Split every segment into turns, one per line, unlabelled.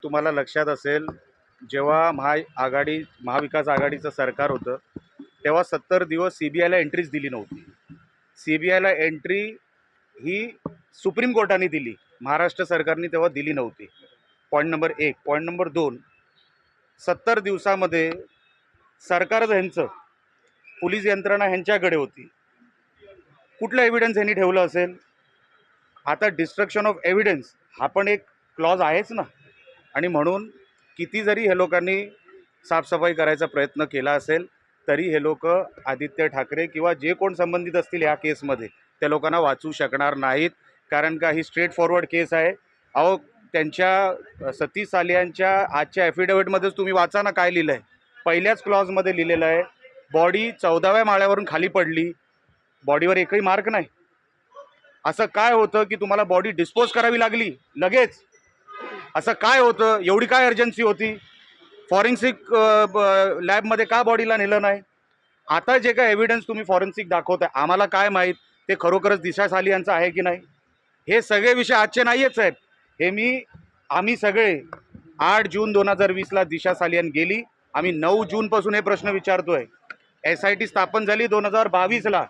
तुम्हाला लक्षात असेल, जेव्हा महाविकास आघाडीचं सरकार होतं, तेव्हा 70 दिवस CBIला एंट्रीच दिली नव्हती. CBIला एंट्री ही सुप्रीम कोर्टाने दिली, महाराष्ट्र सरकारने तेव्हा दिली नव्हती. Point number 1. पॉईंट नंबर 2, 70 दिवसामध्ये सरकारच ह्यांचं, पोलीस यंत्रणा ह्यांच्याकडे होती. कुठलं एव्हिडन्स ह्यांनी ठेवलं असेल? आता डिस्ट्रक्शन ऑफ एव्हिडन्स हा पण एक क्लॉज आहेच ना. आणि म्हणून किती जरी हे लोकांनी साफसफाई करायचा प्रयत्न केला असेल तरी हे लोक आदित्य ठाकरे किंवा जे कोण संबंधित असतील या केसमध्ये त्या लोकांना वाचू शकणार नाहीत. कारण का ही स्ट्रेट फॉरवर्ड केस आहे. अहो, त्यांच्या सतीश सालियांच्या आजच्या ॲफिडेव्हिटमध्येच तुम्ही वाचा ना काय लिहिलं आहे. पहिल्याच क्लॉजमध्ये लिहिलेलं आहे, बॉडी 14व्या माळ्यावरून खाली पडली, बॉडीवर एकही मार्क नाही. असं काय होतं की तुम्हाला बॉडी डिस्पोज करावी लागली लगेच? असं काय होतं? एवढी काय अर्जन्सी होती? फॉरेन्सिक लॅबमध्ये का बॉडीला नेलं नाही? आता जे काय एव्हिडन्स तुम्ही फॉरेन्सिक दाखवताय, आम्हाला काय माहीत ते खरोखरच दिशा सालियांचं आहे की नाही? हे सगळे विषय आजचे नाही आहेत साहेब. आम्ही सगळे 8 जून 2020ला दिशा सालियन गेली. आम्ही 9 जूनपासून हे प्रश्न विचारतोय. SIT स्थापन झाली 2022ला.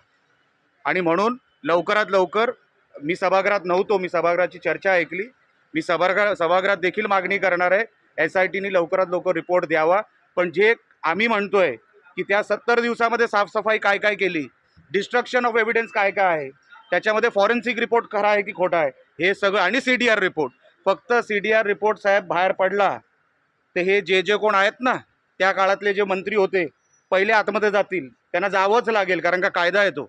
आणि म्हणून लवकरात लवकर, मी सभागृहात नव्हतो, मी सभागृहाची चर्चा ऐकली, मी सभागृहात देखील मागणी करणार आहे, SITने लवकरात लवकर रिपोर्ट द्यावा. पण जे आम्ही म्हणतोय की त्या 70 दिवसामध्ये साफसफाई काय काय केली, डिस्ट्रक्शन ऑफ एव्हिडन्स काय काय आहे, त्याच्यामध्ये फॉरेन्सिक रिपोर्ट खरा आहे की खोटा आहे, हे सगळं, आणि CDR रिपोर्ट. फक्त CDR रिपोर्ट साहेब बाहेर पडला तर हे जे कोण आहेत ना, त्या काळातले जे मंत्री होते पहिले आतमध्ये जातील, त्यांना जावंच लागेल, कारण का कायदा येतो.